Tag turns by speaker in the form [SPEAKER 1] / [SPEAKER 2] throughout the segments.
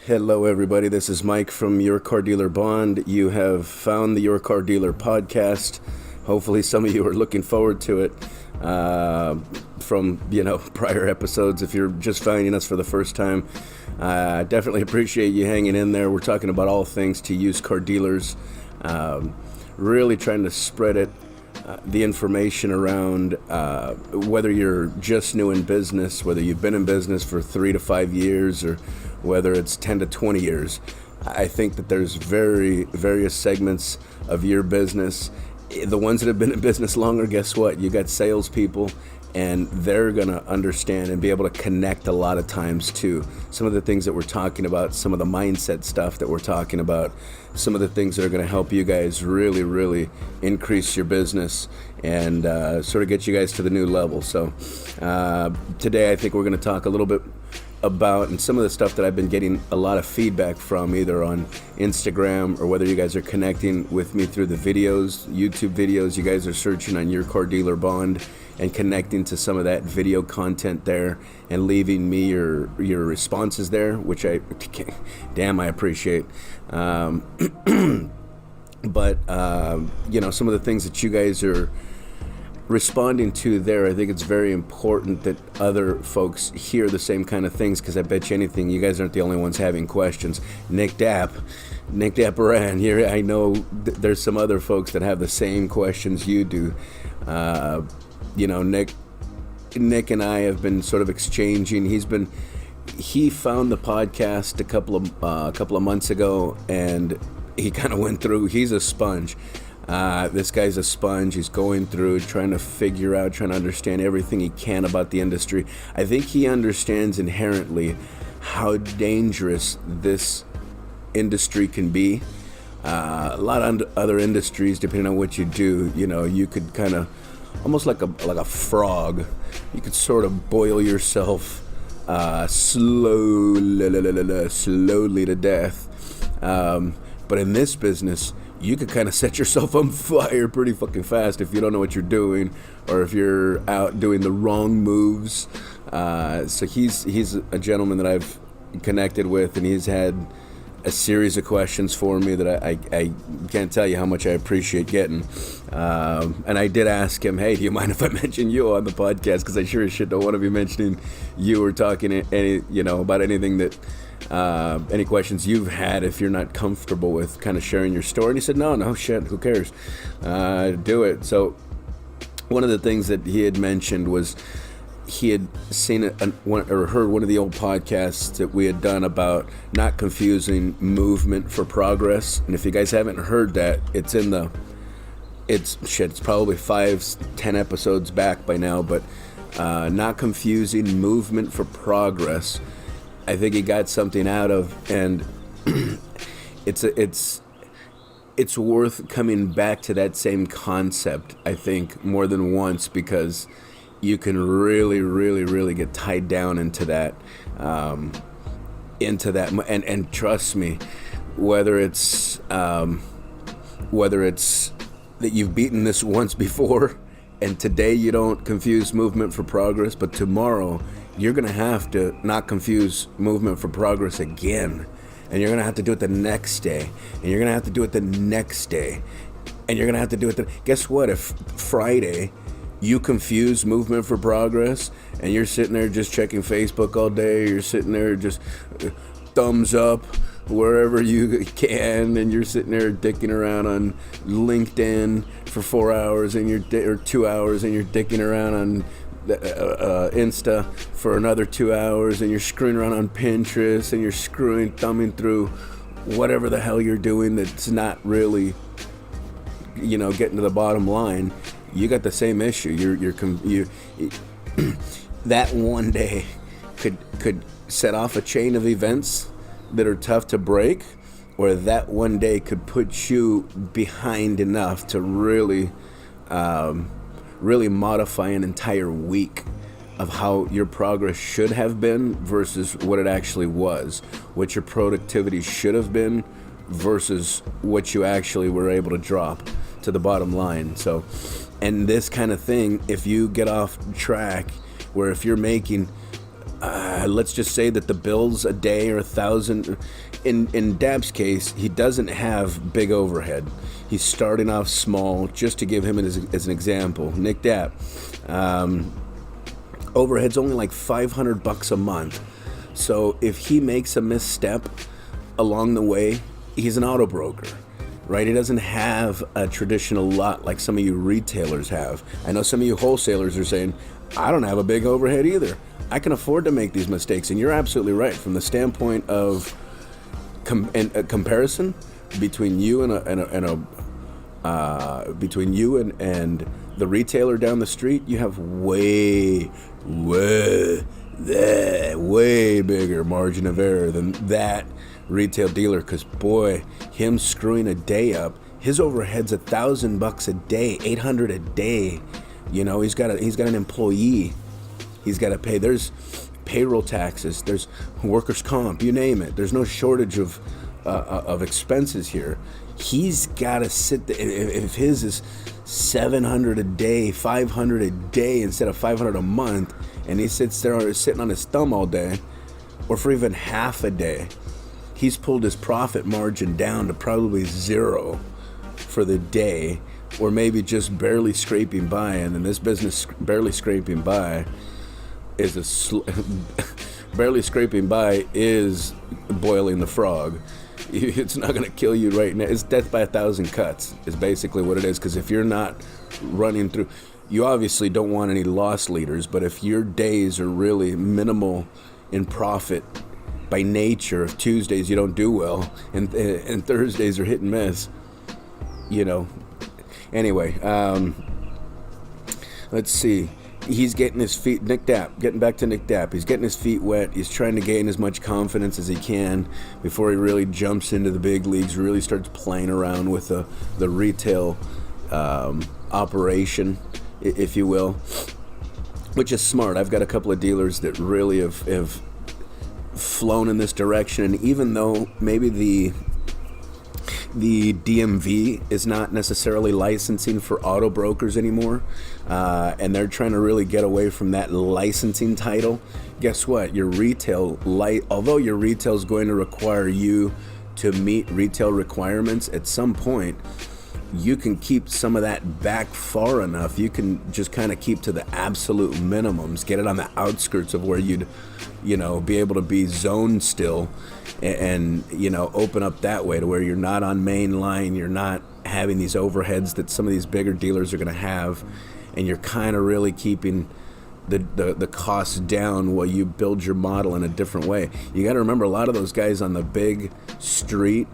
[SPEAKER 1] Hello, everybody. This is Mike from Your Car Dealer Bond. You have found the Your Car Dealer podcast. Hopefully, some of you are looking forward to it from prior episodes. If you're just finding us for the first time, I definitely appreciate you hanging in there. We're talking about all things to used car dealers. Really trying to spread the information around whether you're just new in business, whether you've been in business for 3 to 5 years, or whether it's 10 to 20 years. I think that there's various segments of your business. The ones that have been in business longer, guess what? You got salespeople, and they're going to understand and be able to connect a lot of times to some of the things that we're talking about, some of the mindset stuff that we're talking about, some of the things that are going to help you guys really increase your business and sort of get you guys to the new level. So today I think we're going to talk a little bit about, and some of the stuff that I've been getting a lot of feedback from, either on Instagram or whether you guys are connecting with me through the videos, YouTube videos. You guys are searching on Your Car Dealer Bond and connecting to some of that video content there and leaving me your responses there, which I appreciate. But some of the things that you guys are responding to there, I think it's very important that other folks hear the same kind of things, because I bet you anything, you guys aren't the only ones having questions. Nick Dapparan here, I know there's some other folks that have the same questions you do. Nick and I have been sort of exchanging. He found the podcast a couple of months ago, and he kind of went through. He's a sponge. This guy's a sponge. He's going through, trying to understand everything he can about the industry. I think he understands inherently how dangerous this industry can be. A lot of other industries, depending on what you do, you could kind of, almost like a frog, you could sort of boil yourself slowly to death. But in this business, you could kind of set yourself on fire pretty fucking fast if you don't know what you're doing, or if you're out doing the wrong moves. So he's a gentleman that I've connected with, and he's had a series of questions for me that I can't tell you how much I appreciate getting. And I did ask him, hey, do you mind if I mention you on the podcast? Because I sure as shit don't want to be mentioning you or talking about anything that any questions you've had if you're not comfortable with kind of sharing your story. And he said, no shit, who cares? Do it. So one of the things that he had mentioned was he had seen or heard one of the old podcasts that we had done about not confusing movement for progress. And if you guys haven't heard that, it's probably 5-10 episodes back by now, but not confusing movement for progress, I think he got something out of, and it's worth coming back to that same concept, I think, more than once, because you can really get tied down into that, and trust me, whether it's that you've beaten this once before, and today you don't confuse movement for progress, but tomorrow you're going to have to not confuse movement for progress again. And you're going to have to do it the next day. And you're going to have to do it the next day. And you're going to have to do it guess what? If Friday you confuse movement for progress, and you're sitting there just checking Facebook all day, you're sitting there just thumbs up wherever you can, and you're sitting there dicking around on LinkedIn for 4 hours, or 2 hours, and you're dicking around on Insta for another 2 hours, and you're screwing around on Pinterest, and you're thumbing through whatever the hell you're doing that's not really, getting to the bottom line. You got the same issue. You that one day could set off a chain of events that are tough to break, or that one day could put you behind enough to really modify an entire week of how your progress should have been versus what it actually was, what your productivity should have been versus what you actually were able to drop to the bottom line. So, and this kind of thing, if you get off track, where if you're making let's just say that the bills a day are 1,000. In Dab's case, he doesn't have big overhead. He's starting off small. Just to give him as an example, Nick Dab, overhead's only like $500 a month. So if he makes a misstep along the way, he's an auto broker, right? He doesn't have a traditional lot like some of you retailers have. I know some of you wholesalers are saying, I don't have a big overhead either. I can afford to make these mistakes. And you're absolutely right. From the standpoint of comparison between you and the retailer down the street, you have way bigger margin of error than that retail dealer. Because boy, him screwing a day up, his overhead's $1,000 a day, $800 a day. You know, he's got an employee he's got to pay. There's payroll taxes, there's workers' comp, you name it. There's no shortage of expenses here. He's got to sit there. If his is $700 a day, $500 a day instead of $500 a month, and he sits there sitting on his thumb all day, or for even half a day, he's pulled his profit margin down to probably zero for the day, or maybe just barely scraping by. And in this business, barely scraping by is barely scraping by is boiling the frog. It's not going to kill you right now. It's death by 1,000 cuts is basically what it is. Because if you're not running through, you obviously don't want any loss leaders, but if your days are really minimal in profit by nature, if Tuesdays you don't do well and Thursdays are hit and miss, you know. Anyway, let's see. He's getting his feet, getting back to Nick Dab. He's getting his feet wet. He's trying to gain as much confidence as he can before he really jumps into the big leagues, really starts playing around with the retail operation, if you will, which is smart. I've got a couple of dealers that really have flown in this direction. And even though maybe the DMV is not necessarily licensing for auto brokers anymore, and they're trying to really get away from that licensing title, guess what? Although your retail is going to require you to meet retail requirements at some point, you can keep some of that back far enough. You can just kind of keep to the absolute minimums, get it on the outskirts of where you'd, be able to be zoned still, and open up that way to where you're not on main line, you're not having these overheads that some of these bigger dealers are going to have, and you're kind of really keeping the costs down while you build your model in a different way. You got to remember, a lot of those guys on the big street,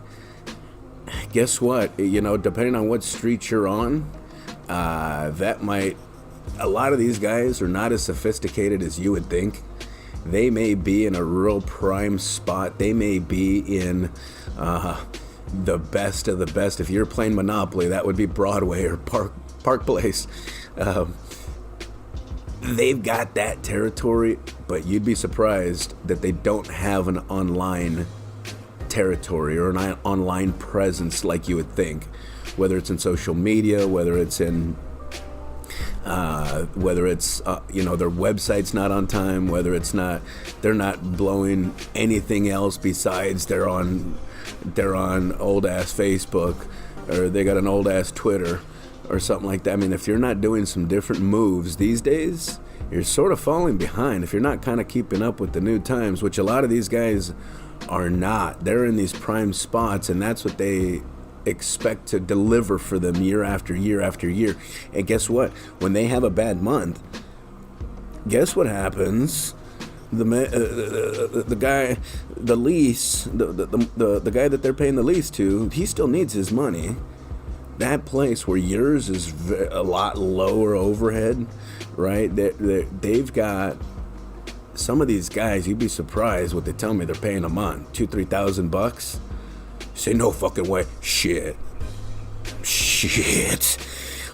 [SPEAKER 1] guess what? Depending on what street you're on, a lot of these guys are not as sophisticated as you would think. They may be in a real prime spot. They may be in the best of the best. If you're playing Monopoly, that would be Broadway or Park Place. They've got that territory, but you'd be surprised that they don't have an online territory or an online presence like you would think, whether it's in social media, whether it's their website's not on time, they're not blowing anything else besides they're on old ass Facebook, or they got an old ass Twitter or something like that. I mean, if you're not doing some different moves these days, you're sort of falling behind. If you're not kind of keeping up with the new times, which a lot of these guys are not. They're in these prime spots, and that's what they expect to deliver for them year after year after year. And guess what? When they have a bad month, guess what happens? The guy that they're paying the lease to, he still needs his money. That place where yours is a lot lower overhead, right? They've got some of these guys. You'd be surprised what they tell me they're paying a month, $2,000-$3,000. Say no fucking way. Shit.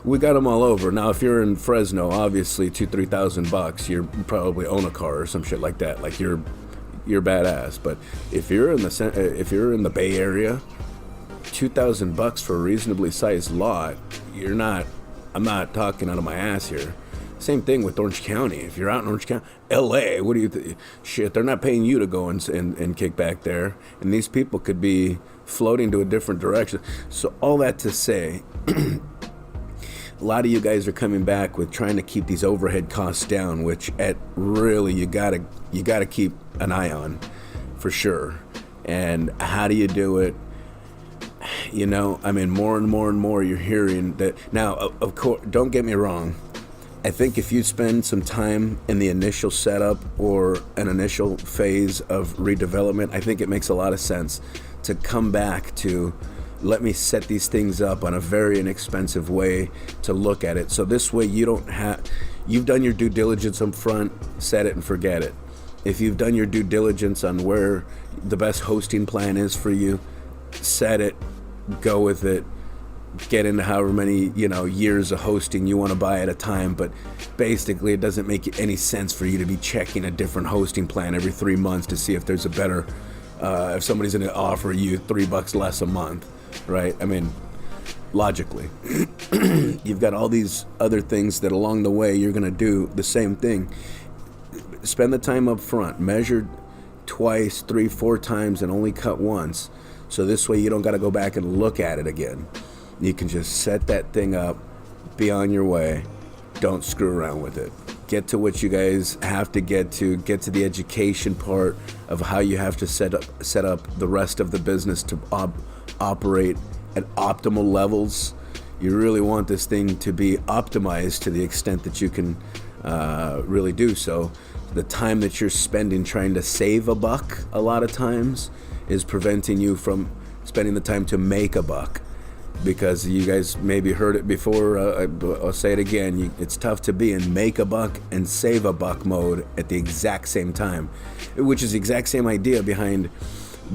[SPEAKER 1] We got them all over. Now, if you're in Fresno, obviously $2,000-$3,000, you probably own a car or some shit like that. Like you're badass. But if you're in the Bay Area, $2,000 for a reasonably sized lot, I'm not talking out of my ass here. Same thing with Orange County. If you're out in Orange County, LA, what do you think? Shit, they're not paying you to go and kick back there. And these people could be floating to a different direction. So all that to say, a lot of you guys are coming back with trying to keep these overhead costs down, which at really you gotta keep an eye on for sure. And how do you do it? You know, I mean, more and more you're hearing that. Now, of course, don't get me wrong. I think if you spend some time in the initial setup or an initial phase of redevelopment, I think it makes a lot of sense to come back to, let me set these things up on a very inexpensive way to look at it. So this way you've done your due diligence up front, set it and forget it. If you've done your due diligence on where the best hosting plan is for you, set it, go with it, get into however many, years of hosting you want to buy at a time. But basically it doesn't make any sense for you to be checking a different hosting plan every 3 months to see if there's a better, if somebody's going to offer you $3 less a month, right? I mean, logically, you've got all these other things that along the way you're going to do the same thing. Spend the time up front, measure twice, 3, 4 times, and only cut once. So this way you don't got to go back and look at it again. You can just set that thing up, be on your way, don't screw around with it. Get to what you guys have to get to the education part of how you have to set up the rest of the business to operate at optimal levels. You really want this thing to be optimized to the extent that you can really do so. The time that you're spending trying to save a buck a lot of times is preventing you from spending the time to make a buck. Because you guys maybe heard it before, I'll say it again, it's tough to be in make a buck and save a buck mode at the exact same time, which is the exact same idea behind,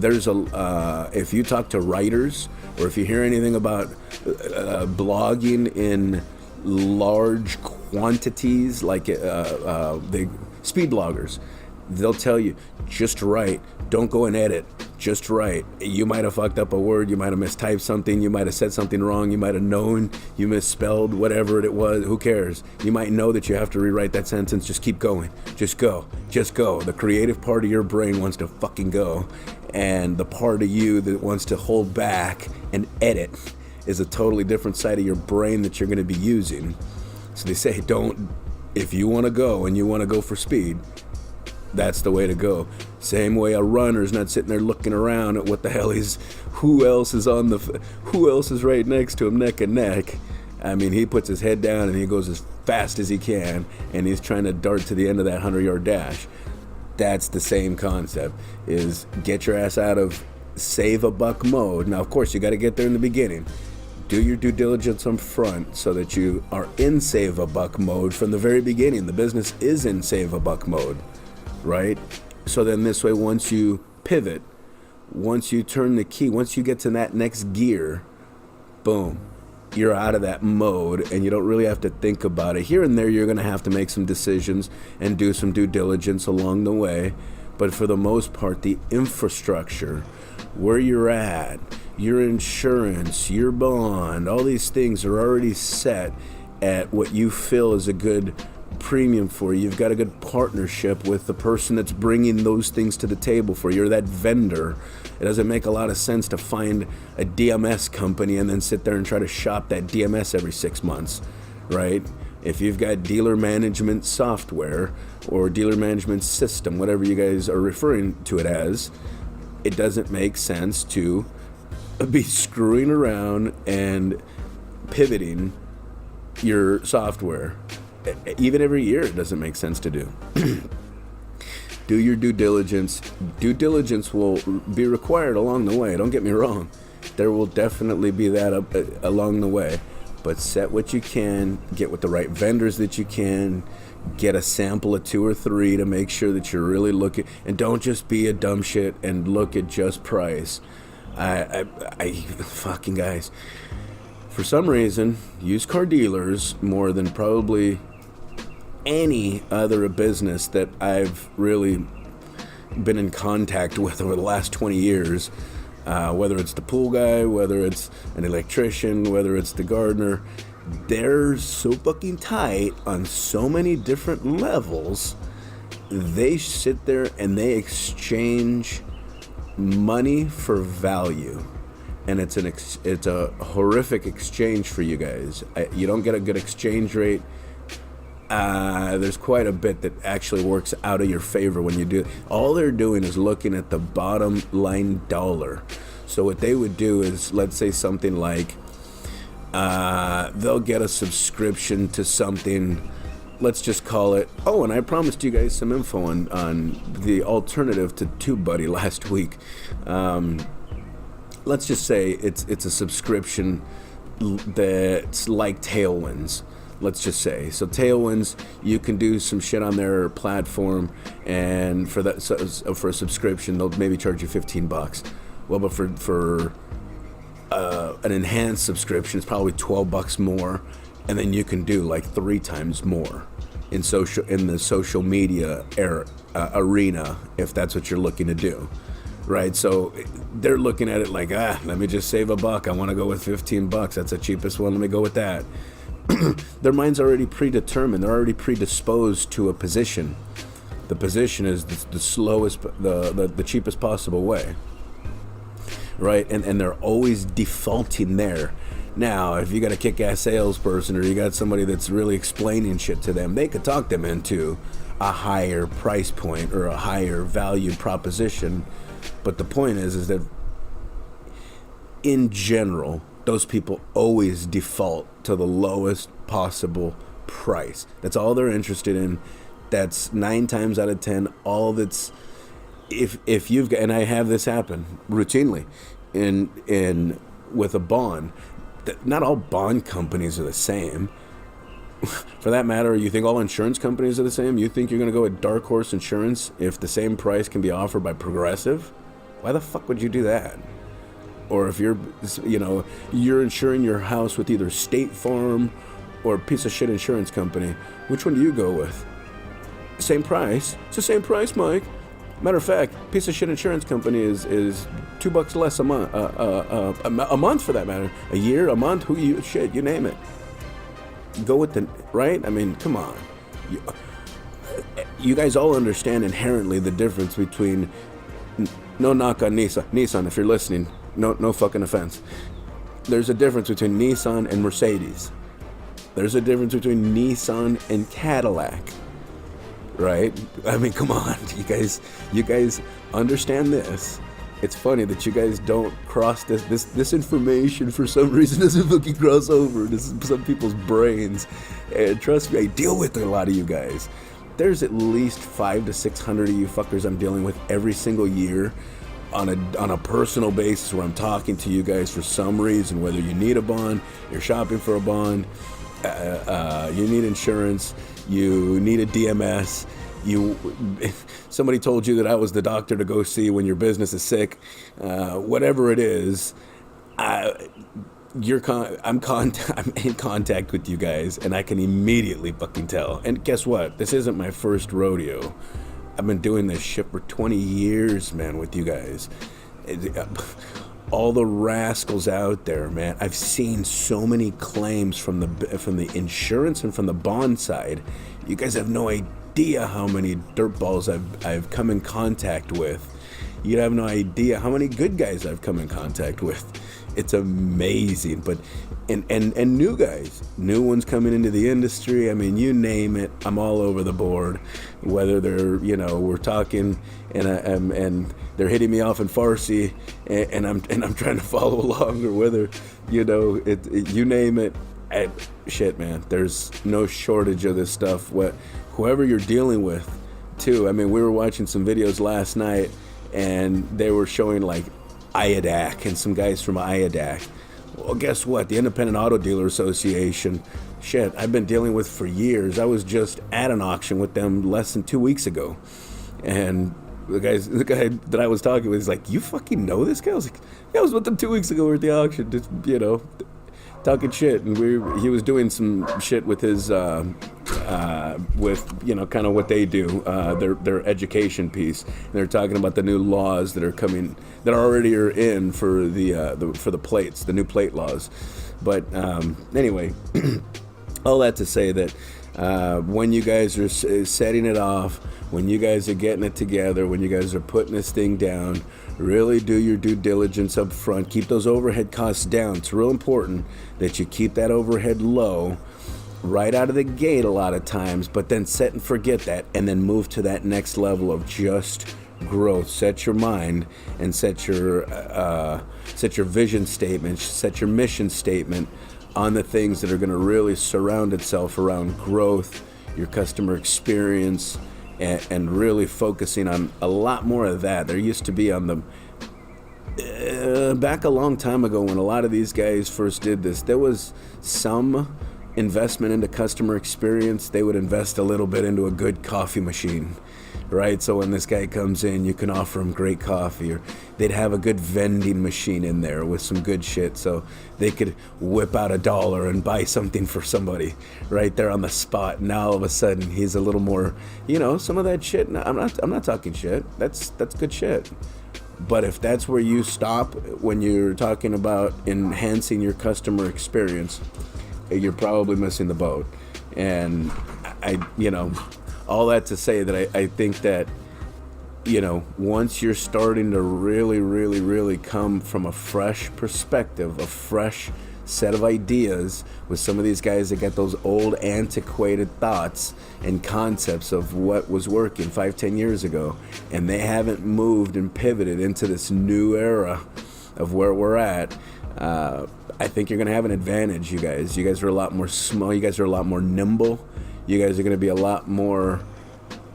[SPEAKER 1] if you talk to writers, or if you hear anything about blogging in large quantities, like the speed bloggers, they'll tell you, just write, don't go and edit, just write. You might have fucked up a word, you might have mistyped something, you might have said something wrong, you might have known you misspelled whatever it was, who cares? You might know that you have to rewrite that sentence, just keep going, just go. The creative part of your brain wants to fucking go, and the part of you that wants to hold back and edit is a totally different side of your brain that you're going to be using. So they say, if you want to go and you want to go for speed, that's the way to go. Same way a runner's not sitting there looking around at what the hell who else is right next to him, neck and neck. I mean, he puts his head down and he goes as fast as he can, and he's trying to dart to the end of that 100-yard dash. That's the same concept, is get your ass out of save a buck mode. Now, of course, you got to get there in the beginning. Do your due diligence up front so that you are in save a buck mode from the very beginning. The business is in save a buck mode. Right? So then this way, once you pivot, once you turn the key, once you get to that next gear, boom, you're out of that mode and you don't really have to think about it. Here and there, you're going to have to make some decisions and do some due diligence along the way. But for the most part, the infrastructure, where you're at, your insurance, your bond, all these things are already set at what you feel is a good premium for you. You've got a good partnership with the person that's bringing those things to the table for you, or that vendor. It doesn't make a lot of sense to find a DMS company and then sit there and try to shop that DMS every 6 months, right? If you've got dealer management software or dealer management system, whatever you guys are referring to it as, it doesn't make sense to be screwing around and pivoting your software. Even every year, it doesn't make sense to do. Do your due diligence. Due diligence will be required along the way. Don't get me wrong. There will definitely be that along the way. But set what you can. Get with the right vendors that you can. Get a sample of 2 or 3 to make sure that you're really looking. And don't just be a dumb shit and look at just price. I fucking guys. For some reason, used car dealers, more than probably any other business that I've really been in contact with over the last 20 years, whether it's the pool guy, whether it's an electrician, whether it's the gardener, they're so fucking tight on so many different levels. They sit there and they exchange money for value, and it's a horrific exchange for you guys. You don't get a good exchange rate. There's quite a bit that actually works out of your favor when you do it. All they're doing is looking at the bottom line dollar. So what they would do is, let's say something like, they'll get a subscription to something, let's just call it, oh, and I promised you guys some info on the alternative to TubeBuddy last week. Let's just say it's a subscription that's like Tailwinds. Let's just say. So Tailwinds, you can do some shit on their platform, and for that, so for a subscription, they'll maybe charge you $15. Well, but for an enhanced subscription, it's probably $12 more, and then you can do like 3 times more in the social media arena, if that's what you're looking to do, right? So they're looking at it like, let me just save $1. I want to go with $15. That's the cheapest one. Let me go with that. Their mind's already predetermined. They're already predisposed to a position. The position is the slowest, the cheapest possible way, right? And they're always defaulting there. Now, if you got a kick-ass salesperson, or you got somebody that's really explaining shit to them, they could talk them into a higher price point or a higher value proposition. But the point is that in general, those people always default to the lowest possible price. That's all they're interested in. That's 9 times out of 10 all that's, if you've got, and I have this happen routinely in with a bond. Not all bond companies are the same. For that matter, you think all insurance companies are the same? You think you're going to go with Dark Horse Insurance if the same price can be offered by Progressive? Why the fuck would you do that? Or if you're insuring your house with either State Farm or a piece of shit insurance company, which one do you go with? Same price. It's the same price, Mike. Matter of fact, piece of shit insurance company is $2 less a month, a month for that matter, a year, a month, you name it. Go with the right. I mean, come on. You guys all understand inherently the difference between. No knock on Nissan, if you're listening. No fucking offense. There's a difference between Nissan and Mercedes. There's a difference between Nissan and Cadillac. Right? I mean, come on. You guys understand this. It's funny that you guys don't cross this information for some reason doesn't fucking cross over. This is some people's brains. And trust me, I deal with a lot of you guys. There's at least 500 to 600 of you fuckers I'm dealing with every single year on a personal basis, where I'm talking to you guys for some reason, whether you need a bond, you're shopping for a bond, you need insurance, you need a DMS, somebody told you that I was the doctor to go see when your business is sick, whatever it is, I'm in contact with you guys, and I can immediately fucking tell. And guess what? This isn't my first rodeo. I've been doing this shit for 20 years, man, with you guys. All the rascals out there, man. I've seen so many claims from the insurance and from the bond side. You guys have no idea how many dirtballs I've come in contact with. You have no idea how many good guys I've come in contact with. It's amazing. But and new guys, new ones coming into the industry. I mean, you name it, I'm all over the board. Whether they're, we're talking and they're hitting me off in Farsi, and I'm trying to follow along, or whether, you name it. Shit, man, there's no shortage of this stuff. Whoever you're dealing with, too. I mean, we were watching some videos last night, and they were showing like IADAC and some guys from IADAC. Well, guess what? The Independent Auto Dealer Association, shit, I've been dealing with for years. I was just at an auction with them less than 2 weeks ago. And the guy that I was talking with is like, you fucking know this guy? I was like, yeah, I was with them 2 weeks ago. We're at the auction, just, talking shit. And he was doing some shit with his, with, kind of what they do, their education piece. And they're talking about the new laws that are coming, that already are in for the plates, the new plate laws. But anyway, all that to say that when you guys are setting it off, when you guys are getting it together, when you guys are putting this thing down, really do your due diligence up front. Keep those overhead costs down. It's real important that you keep that overhead low right out of the gate a lot of times, but then set and forget that, and then move to that next level of just growth. Set your mind and set your vision statement, set your mission statement on the things that are going to really surround itself around growth, your customer experience, and really focusing on a lot more of that. There used to be on the back a long time ago when a lot of these guys first did this, there was some investment into customer experience. They would invest a little bit into a good coffee machine, right? So when this guy comes in, you can offer him great coffee, or they'd have a good vending machine in there with some good shit, so they could whip out $1 and buy something for somebody right there on the spot. Now all of a sudden he's a little more, some of that shit. I'm not talking shit. That's good shit. But if that's where you stop when you're talking about enhancing your customer experience, you're probably missing the boat. And all that to say that I think that, once you're starting to really, really, really come from a fresh perspective, a fresh set of ideas with some of these guys that got those old antiquated thoughts and concepts of what was working 5-10 years ago, and they haven't moved and pivoted into this new era of where we're at, I think you're going to have an advantage, you guys. You guys are a lot more small. You guys are a lot more nimble. You guys are going to be a lot more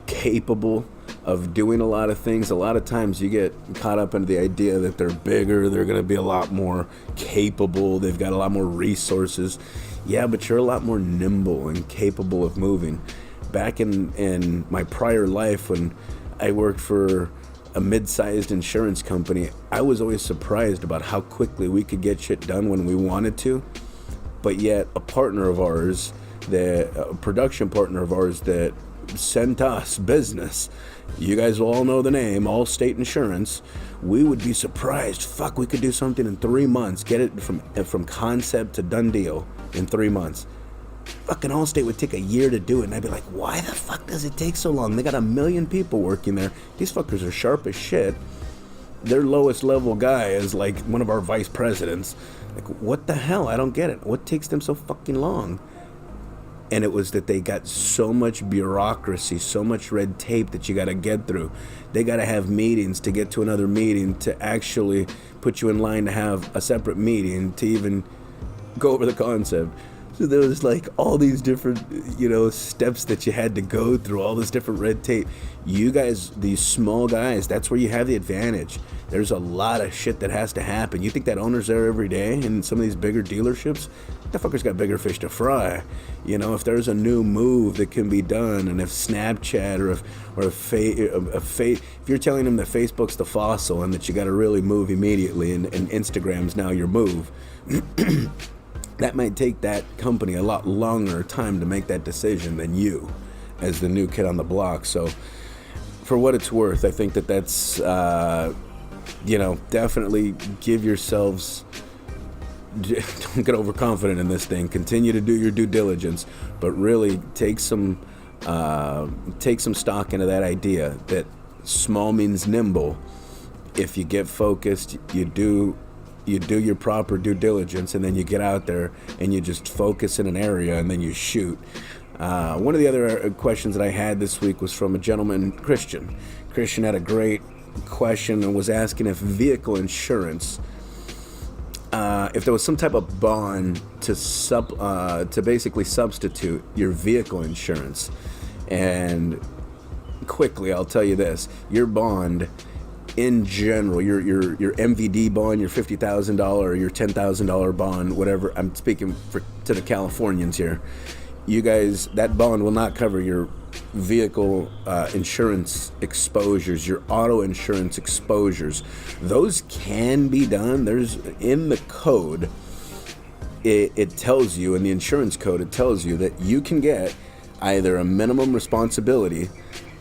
[SPEAKER 1] capable of doing a lot of things. A lot of times you get caught up into the idea that they're bigger, they're going to be a lot more capable, they've got a lot more resources. Yeah, but you're a lot more nimble and capable of moving. Back in my prior life, when I worked for a mid-sized insurance company, I was always surprised about how quickly we could get shit done when we wanted to. But yet a partner of ours, a production partner of ours that sent us business, you guys will all know the name, Allstate Insurance, we would be surprised. Fuck, we could do something in 3 months, get it from concept to done deal in 3 months. Fucking Allstate would take a year to do it, and I'd be like, why the fuck does it take so long? They got 1 million people working there. These fuckers are sharp as shit. Their lowest level guy is like one of our vice presidents. Like, what the hell? I don't get it. What takes them so fucking long? And it was that they got so much bureaucracy, so much red tape that you got to get through. They got to have meetings to get to another meeting, to actually put you in line to have a separate meeting, to even go over the concept. So there was like all these different, steps that you had to go through, all this different red tape. You guys, these small guys, that's where you have the advantage. There's a lot of shit that has to happen. You think that owner's there every day in some of these bigger dealerships? That fucker's got bigger fish to fry. If there's a new move that can be done, and if Snapchat if you're telling them that Facebook's the fossil and that you got to really move immediately, and Instagram's now your move, that might take that company a lot longer time to make that decision than you as the new kid on the block. So for what it's worth, I think that's, definitely give yourselves, don't get overconfident in this thing. Continue to do your due diligence, but really take some stock into that idea that small means nimble. If you get focused, you do your proper due diligence, and then you get out there and you just focus in an area and then you shoot. One of the other questions that I had this week was from a gentleman, Christian. Christian had a great question and was asking if vehicle insurance, if there was some type of bond to basically substitute your vehicle insurance. And quickly, I'll tell you this: your bond, in general, your MVD bond, your $50,000 or your $10,000 bond, whatever. I'm speaking to the Californians here. You guys, that bond will not cover your vehicle insurance exposures, your auto insurance exposures. Those can be done. There's in the code, it tells you, in the insurance code, it tells you that you can get either a minimum responsibility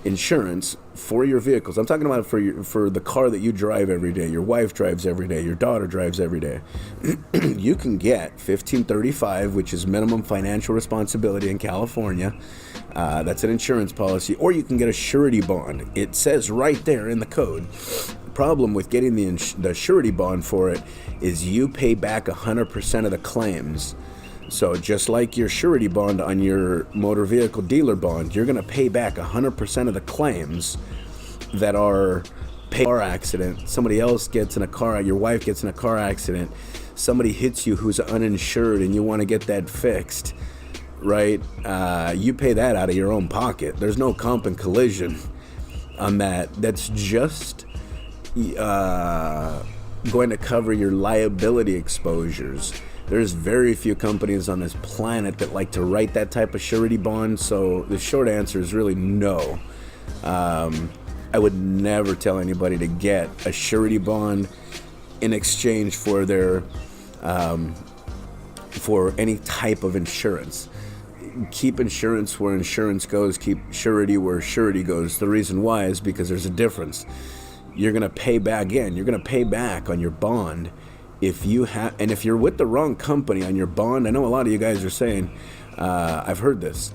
[SPEAKER 1] insurance for your vehicles. I'm talking about for the car that you drive every day, your wife drives every day, your daughter drives every day. You can get 1535, which is minimum financial responsibility in California. That's an insurance policy. Or you can get a surety bond. It says right there in the code. The problem with getting the surety bond for it is you pay back 100% of the claims. So just like your surety bond on your motor vehicle dealer bond, you're going to pay back 100% of the claims that are paid. Car accident, somebody else gets in a car, your wife gets in a car accident, somebody hits you who's uninsured and you want to get that fixed, right? You pay that out of your own pocket. There's no comp and collision on that. That's just going to cover your liability exposures. There's very few companies on this planet that like to write that type of surety bond, so the short answer is really no. I would never tell anybody to get a surety bond in exchange for their for any type of insurance. Keep insurance where insurance goes, keep surety where surety goes. The reason why is because there's a difference. You're going to pay back again. You're going to pay back on your bond if you have, and if you're with the wrong company on your bond. I know a lot of you guys are saying, I've heard this,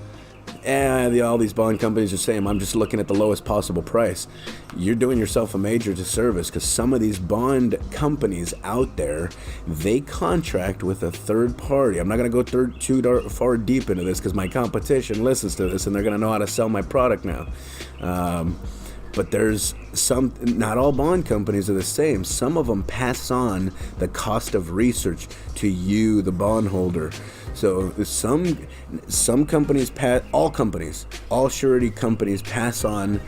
[SPEAKER 1] all these bond companies are saying, I'm just looking at the lowest possible price. You're doing yourself a major disservice, because some of these bond companies out there, they contract with a third party. I'm not going to go too far deep into this because my competition listens to this and they're going to know how to sell my product now. But there's some, not all bond companies are the same. Some of them pass on the cost of research to you, the bondholder. So some companies all surety companies pass on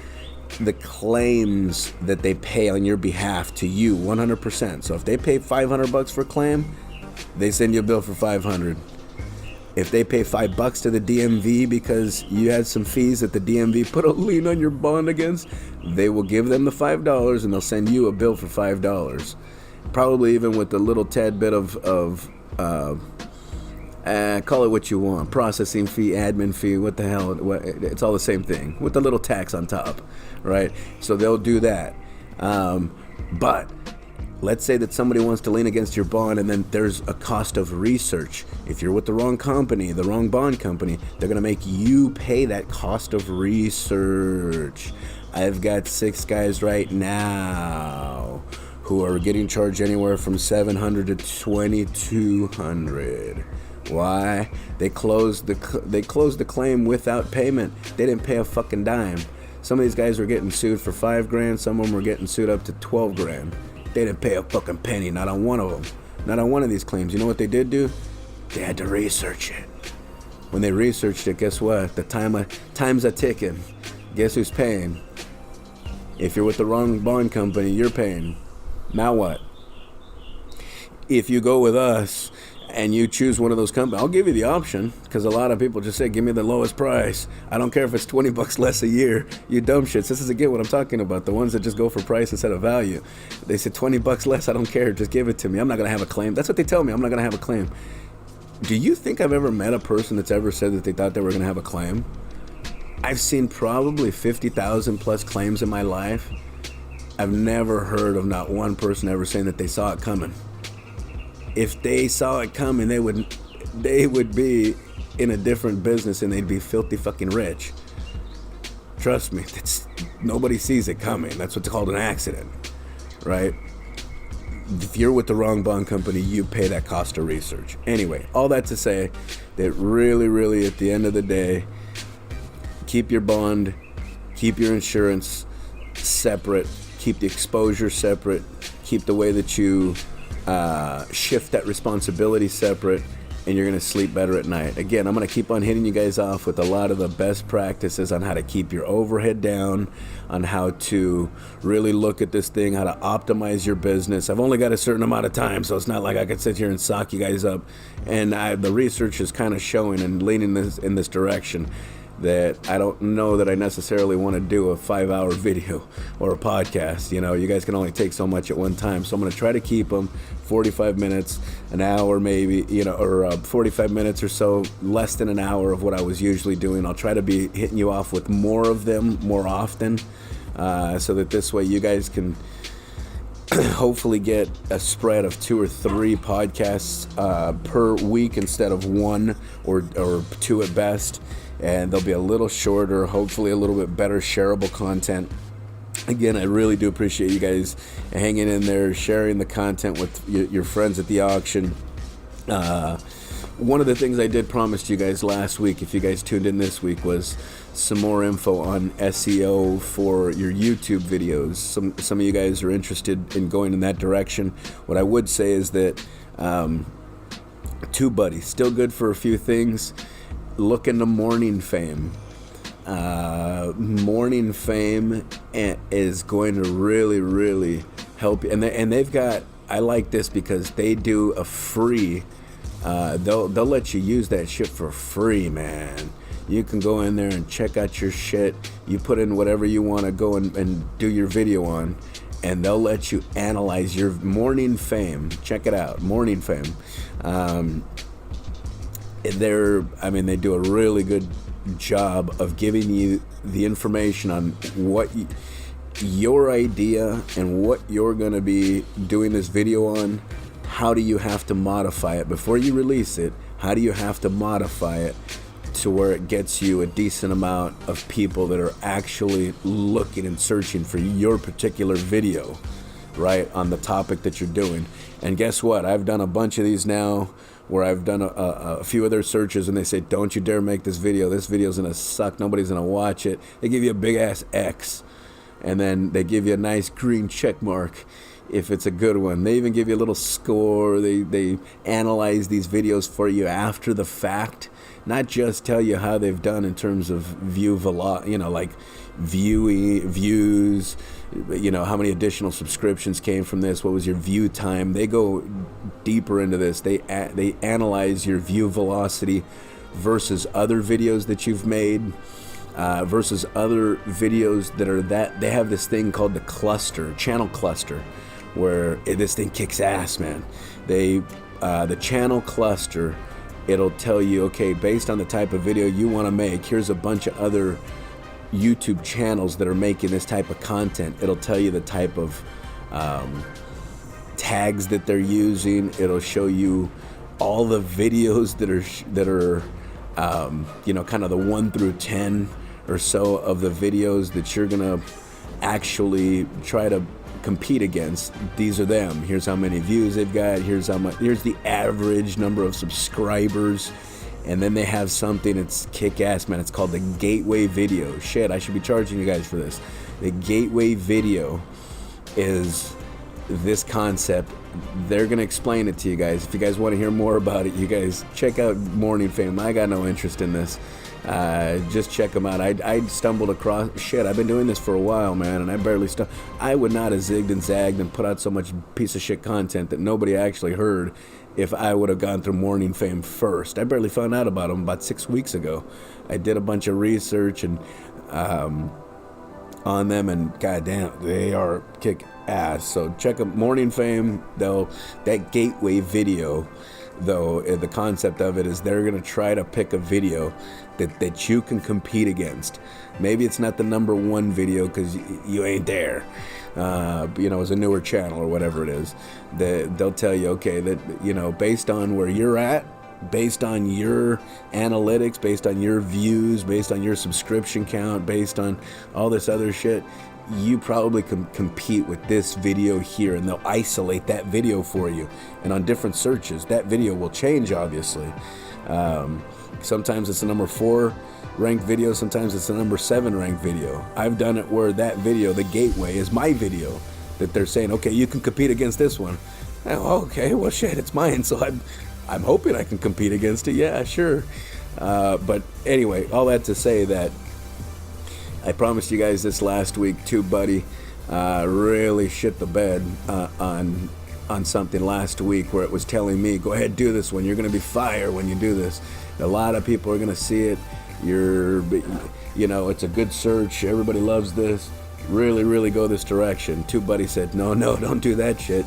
[SPEAKER 1] the claims that they pay on your behalf to you 100%. So if they pay $500 for a claim, they send you a bill for $500. If they pay $5 to the DMV because you had some fees that the DMV put a lien on your bond against, they will give them the $5 and they'll send you a bill for $5. Probably even with a little tad bit of call it what you want, processing fee, admin fee, what the hell, it's all the same thing, with a little tax on top, right? So they'll do that. But let's say that somebody wants to lean against your bond and then there's a cost of research. If you're with the wrong company, the wrong bond company, they're going to make you pay that cost of research. I've got 6 guys right now who are getting charged anywhere from $700 to $2,200. Why? They closed the claim without payment. They didn't pay a fucking dime. Some of these guys were getting sued for $5,000. Some of them were getting sued up to $12,000. They didn't pay a fucking penny, not on one of them. Not on one of these claims. You know what they did do? They had to research it. When they researched it, guess what? The time's a ticking. Guess who's paying? If you're with the wrong bond company, you're paying. Now what? If you go with us and you choose one of those companies, I'll give you the option, because a lot of people just say, give me the lowest price. I don't care if it's $20 less a year. You dumb shits. This is again what I'm talking about. The ones that just go for price instead of value. They say $20 less. I don't care. Just give it to me. I'm not going to have a claim. That's what they tell me. I'm not going to have a claim. Do you think I've ever met a person that's ever said that they thought they were going to have a claim? I've seen probably 50,000 plus claims in my life. I've never heard of not one person ever saying that they saw it coming. If they saw it coming, they would be in a different business and they'd be filthy fucking rich. Trust me, nobody sees it coming. That's what's called an accident, right? If you're with the wrong bond company, you pay that cost of research. Anyway, all that to say that really, really at the end of the day, keep your bond, keep your insurance separate, keep the exposure separate, keep the way that you shift that responsibility separate, and you're going to sleep better at night. Again, I'm going to keep on hitting you guys off with a lot of the best practices on how to keep your overhead down, on how to really look at this thing, how to optimize your business. I've only got a certain amount of time, so it's not like I could sit here and sock you guys up. And the research is kind of showing and leaning in this direction. that I don't know that I necessarily want to do a 5-hour video or a podcast. You guys can only take so much at one time. So I'm going to try to keep them 45 minutes, an hour maybe, or 45 minutes or so, less than an hour of what I was usually doing. I'll try to be hitting you off with more of them more often, so that this way you guys can hopefully get a spread of 2 or 3 podcasts per week instead of 1 or 2 at best. And they'll be a little shorter, hopefully a little bit better shareable content. Again, I really do appreciate you guys hanging in there, sharing the content with your friends at the auction. One of the things I did promise you guys last week, if you guys tuned in this week, was some more info on SEO for your YouTube videos. Some of you guys are interested in going in that direction. What I would say is that TubeBuddy, still good for a few things. Look into Morning Fame. Morning Fame is going to really, really help you. And they've got, I like this because they do a free, they'll let you use that shit for free, man. You can go in there and check out your shit. You put in whatever you want to go and do your video on, and they'll let you analyze your Morning Fame. Check it out, Morning Fame. They do a really good job of giving you the information on what your idea and what you're going to be doing this video on. How do you have to modify it before you release it? How do you have to modify it to where it gets you a decent amount of people that are actually looking and searching for your particular video, right, on the topic that you're doing? And guess what? I've done a bunch of these now where I've done a few other searches, and they say, don't you dare make this video. This video's going to suck. Nobody's going to watch it. They give you a big-ass X, and then they give you a nice green check mark if it's a good one. They even give you a little score. They analyze these videos for you after the fact, not just tell you how they've done in terms of views, how many additional subscriptions came from this, what was your view time. They go deeper into this. They analyze your view velocity versus other videos that you've made, versus other videos that they have this thing called the channel cluster, where this thing kicks ass, man. The channel cluster, it'll tell you, okay, based on the type of video you want to make, here's a bunch of other YouTube channels that are making this type of content. It'll tell you the type of tags that they're using. It'll show you all the videos that are kind of the 1 through 10 or so of the videos that you're gonna actually try to compete against. These are them. Here's how many views they've got. Here's the average number of subscribers. And then they have something, it's kick-ass, man. It's called the Gateway Video. Shit, I should be charging you guys for this. The Gateway Video is this concept. They're going to explain it to you guys. If you guys want to hear more about it, you guys check out Morning Fame. I got no interest in this. Just check them out. I stumbled across, I've been doing this for a while, man, and I barely I would not have zigged and zagged and put out so much piece of shit content that nobody actually heard if I would have gone through Morning Fame first. I barely found out about them about 6 weeks ago. I did a bunch of research and on them, and goddamn, they are kick ass. So check them, Morning Fame. Though that Gateway Video, though, the concept of it is they're gonna try to pick a video that you can compete against. Maybe it's not the number 1 video because you ain't there. As a newer channel or whatever it is, they'll tell you, okay, that, based on where you're at, based on your analytics, based on your views, based on your subscription count, based on all this other shit, you probably can compete with this video here, and they'll isolate that video for you. And on different searches, that video will change, obviously. Sometimes it's the number 4 ranked video, sometimes it's the number 7 ranked video. I've done it where that video, the Gateway, is my video that they're saying, okay, you can compete against this one. Oh, okay, well shit, it's mine, so I'm hoping I can compete against it. Yeah, sure. But anyway, all that to say that I promised you guys this last week, TubeBuddy really shit the bed on something last week where it was telling me, go ahead, do this one. You're going to be fire when you do this. A lot of people are going to see it. it's a good search. Everybody loves this. Really, really go this direction. TubeBuddy said, no, don't do that shit.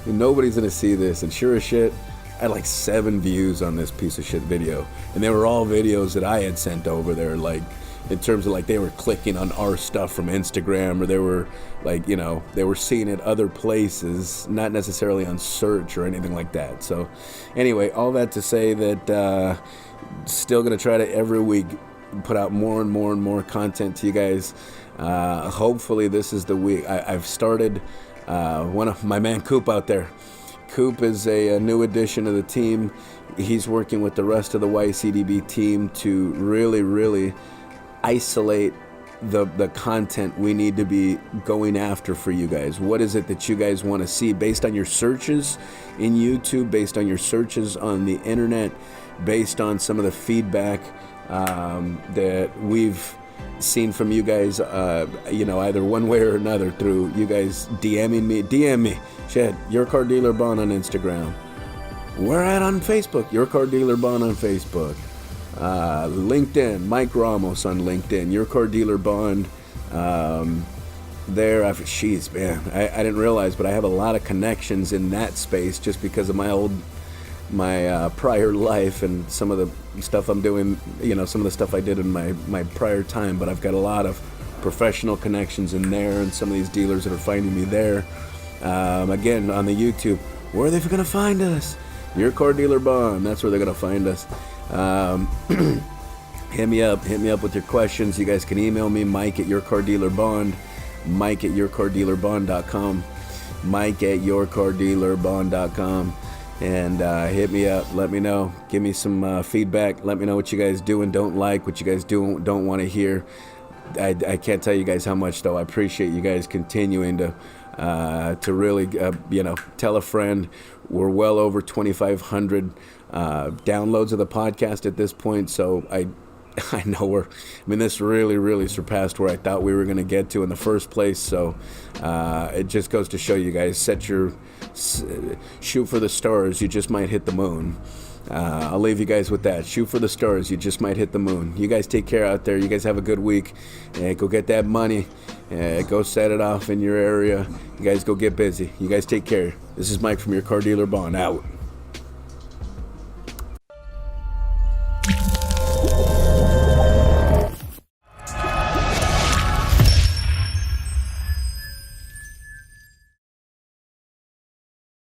[SPEAKER 1] Nobody's gonna see this. And sure as shit, I had like 7 views on this piece of shit video. And they were all videos that I had sent over there, like, in terms of like they were clicking on our stuff from Instagram, or they were like, they were seeing it other places, not necessarily on search or anything like that. So anyway, all that to say that still gonna try to every week put out more and more and more content to you guys. Hopefully this is the week. I've started one of my man Coop out there. Coop is a new addition to the team. He's working with the rest of the YCDB team to really, really isolate the content we need to be going after for you guys. What is it that you guys want to see based on your searches in YouTube, based on your searches on the internet, based on some of the feedback that we've seen from you guys, either one way or another through you guys DM me, Chad, Your Car Dealer Bond on Instagram. We're on Facebook, Your Car Dealer Bond on Facebook. LinkedIn, Mike Ramos on LinkedIn, Your Car Dealer Bond. There, jeez, man, I didn't realize, but I have a lot of connections in that space just because of my prior life and some of the stuff I'm doing, some of the stuff I did in my prior time. But I've got a lot of professional connections in there, and some of these dealers that are finding me there. Again, on the YouTube, where are they going to find us? Your Car Dealer Bond, that's where they're going to find us. Hit me up with your questions. You guys can email me, Mike at Your Car Dealer Bond, Mike at yourcardealerbond.com, Mike at yourcardealerbond.com, and hit me up. Let me know. Give me some feedback. Let me know what you guys do and don't like, what you guys don't want to hear. I can't tell you guys how much, though. I appreciate you guys continuing to really, tell a friend. We're well over 2,500 downloads of the podcast at this point, so I know this really, really surpassed where I thought we were going to get to in the first place. So it just goes to show you guys, shoot for the stars, you just might hit the moon. I'll leave you guys with that. Shoot for the stars, you just might hit the moon. You guys take care out there. You guys have a good week. Go get that money. Go set it off in your area. You guys go get busy. You guys take care. This is Mike from Your Car Dealer Bond, out.